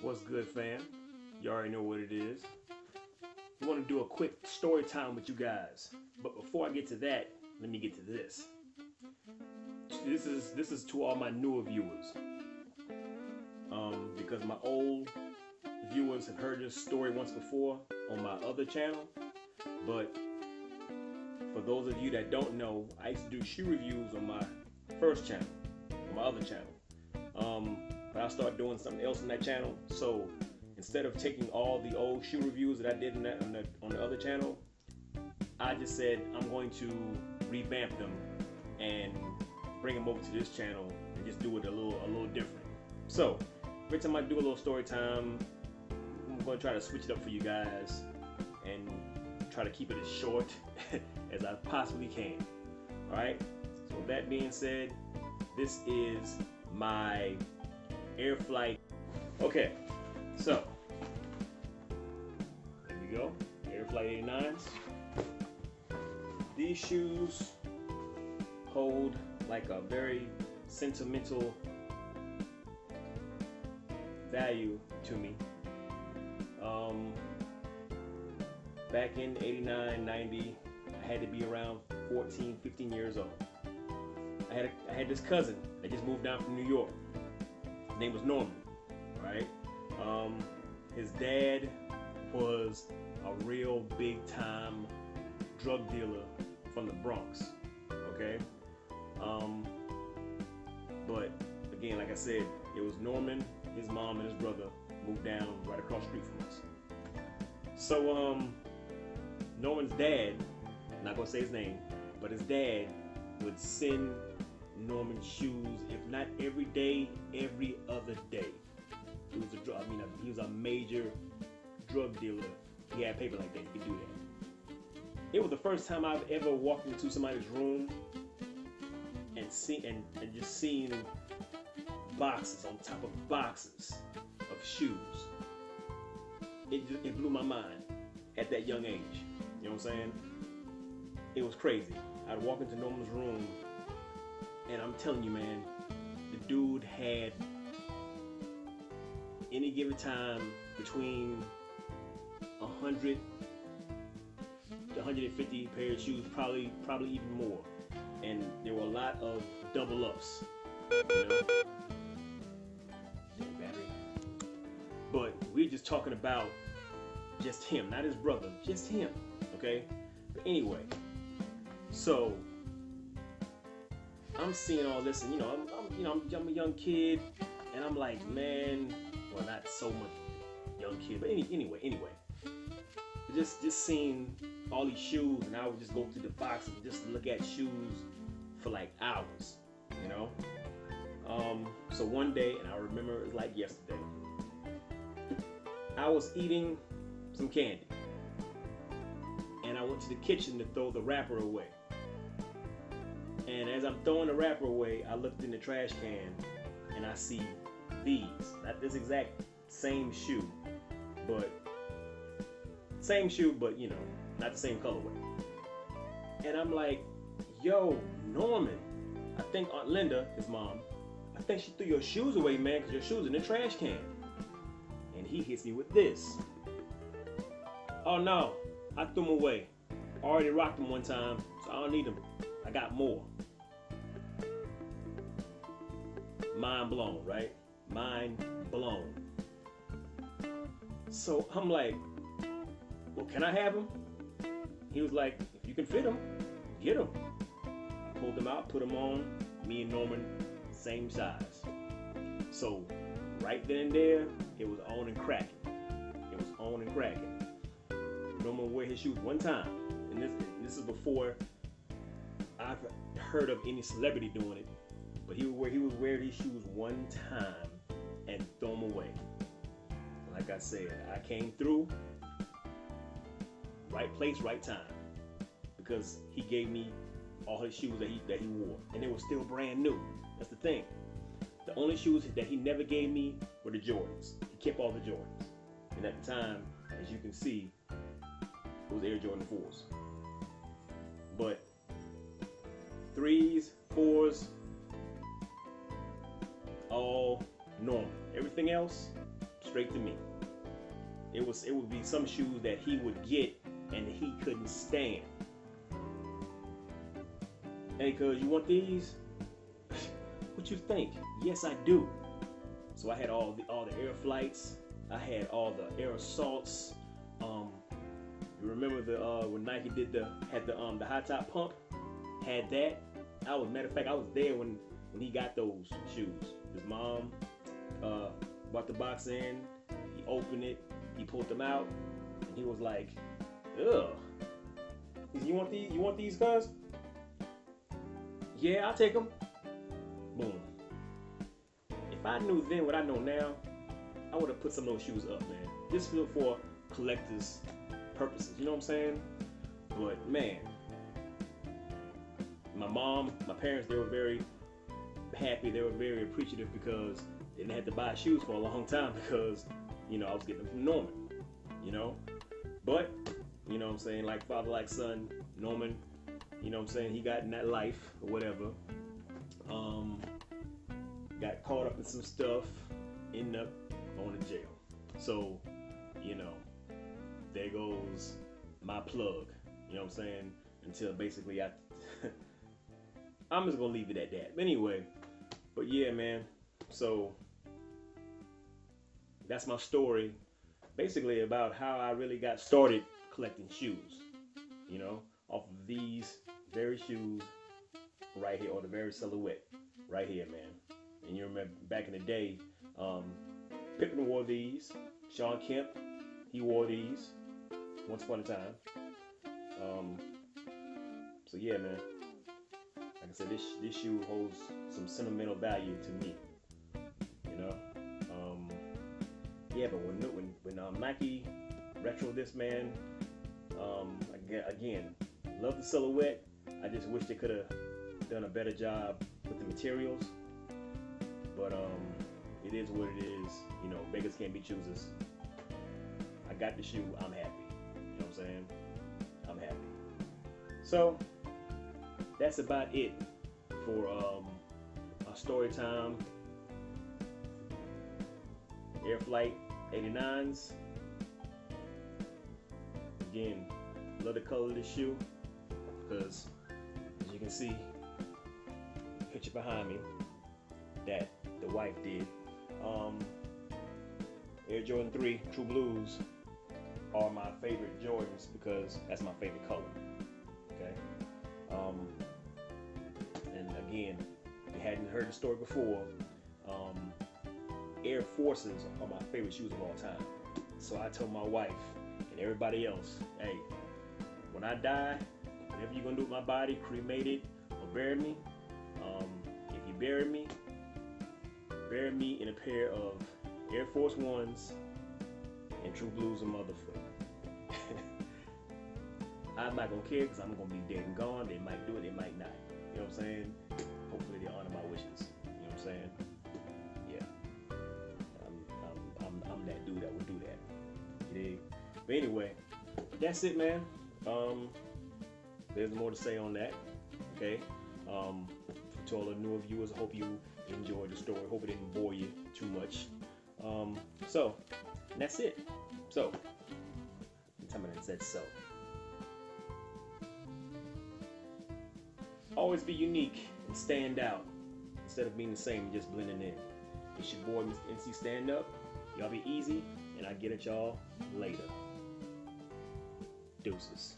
What's good, fam? You already know what it is. I want to do a quick story time with you guys. But before I get to that, let me get to this. This is to all my newer viewers. Because my old viewers have heard this story once before on my other channel. But for those of you that don't know, I used to do shoe reviews on my first channel, on my other channel. But I started doing something else on that channel. So instead of taking all the old shoe reviews that I did on the other channel, I just said I'm going to revamp them and bring them over to this channel and just do it a little different. So every time I do a little story time, I'm going to try to switch it up for you guys and try to keep it as short as I possibly can. Alright, so with that being said, this is my Air Flight. Okay, so there we go, Air Flight 89s. These shoes hold like a very sentimental value to me. Back in 89, 90, I had to be around 14, 15 years old. I had this cousin that just moved down from New York. His name was Norman, right? His dad was a real big time drug dealer from the Bronx, okay? But again, like I said, it was Norman, his mom, and his brother moved down right across the street from us. So Norman's dad, I'm not gonna say his name, but his dad would send Norman shoes, if not every day, every other day. He was a major drug dealer. He had paper like that. He could do that. It was the first time I've ever walked into somebody's room and just seen boxes on top of boxes of shoes. It blew my mind at that young age. You know what I'm saying? It was crazy. I'd walk into Norman's room, and I'm telling you, man, the dude had any given time between 100 to 150 pair of shoes, probably even more. And there were a lot of double ups, you know? But we're just talking about just him, not his brother, just him, okay? But anyway, so I'm seeing all this, and I'm a young kid, and I'm like, man, well, not so much young kid, but anyway, just seeing all these shoes, and I would just go through the box and just look at shoes for like hours, you know. So one day, and I remember it was like yesterday, I was eating some candy, and I went to the kitchen to throw the wrapper away. And as I'm throwing the wrapper away, I looked in the trash can, and I see these. Not this exact same shoe, but you know, not the same colorway. And I'm like, yo, Norman, I think Aunt Linda, his mom, I think she threw your shoes away, man, because your shoes in the trash can. And he hits me with this. Oh no, I threw them away. I already rocked them one time, so I don't need them. I got more. Mind blown, right? Mind blown. So I'm like, well, can I have them? He was like, if you can fit them, get them. I pulled them out, put them on. Me and Norman, same size. So right then and there, it was on and cracking. It was on and cracking. Norman would wear his shoes one time, and this is before I've heard of any celebrity doing it. But he would wear these shoes one time and throw them away. Like I said, I came through, right place, right time, because he gave me all his shoes that he wore, and they were still brand new. That's the thing. The only shoes that he never gave me were the Jordans. He kept all the Jordans, and at the time, as you can see, it was Air Jordan 4s. But 3s, 4s, all normal. Everything else, straight to me. It would be some shoes that he would get and he couldn't stand. Hey, cuz, you want these? What you think? Yes, I do. So I had all the air flights. I had all the air assaults. You remember when Nike had the high top pump? Had that. Matter of fact, I was there when he got those shoes. His mom brought the box in. He opened it. He pulled them out, and he was like, "Ugh, you want these? You want these, cuz?" Yeah, I'll take them. Boom. If I knew then what I know now, I would have put some of those shoes up, man. Just for collectors' purposes. You know what I'm saying? But man, my mom, my parents, they were very happy. They were very appreciative because they didn't have to buy shoes for a long time because, you know, I was getting them from Norman. You know? But, you know what I'm saying, like father, like son, Norman, you know what I'm saying, he got in that life or whatever. Got caught up in some stuff, ended up going to jail. So, you know, there goes my plug. You know what I'm saying? Until basically I'm just gonna leave it at that. But anyway, but yeah, man. So that's my story, basically about how I really got started collecting shoes. You know, off of these very shoes right here, or the very silhouette right here, man. And you remember back in the day, Pippen wore these. Sean Kemp, he wore these once upon a time. So yeah, man. Like I said, this shoe holds some sentimental value to me. You know. Yeah, but when Nike retro this, man, again, love the silhouette. I just wish they could have done a better job with the materials. But it is what it is. You know, beggars can't be choosers. I got the shoe. I'm happy. You know what I'm saying? I'm happy. So that's about it for our story time. Air Flight 89s. Again, love the color of this shoe because, as you can see, picture behind me that the wife did. Air Jordan 3 True Blues are my favorite Jordans because that's my favorite color. Okay. And again, if you hadn't heard the story before, Air Forces are my favorite shoes of all time. So I told my wife and everybody else, hey, when I die, whatever you're gonna do with my body, cremate it or bury me, if you bury me in a pair of Air Force Ones and True Blues and motherfucker. I'm not gonna care because I'm gonna be dead and gone. They might do it, they might not. You know what I'm saying? Hopefully they honor my wishes. You know what I'm saying? Yeah. I'm that dude that would do that. You dig? But anyway, that's it, man. There's more to say on that. Okay. To all the newer viewers, I hope you enjoyed the story. Hope it didn't bore you too much. So that's it. So, someone said so. Always be unique and stand out instead of being the same and just blending in. It's your boy, MR.NC Stand Up. Y'all be easy, and I'll get at y'all later. Deuces.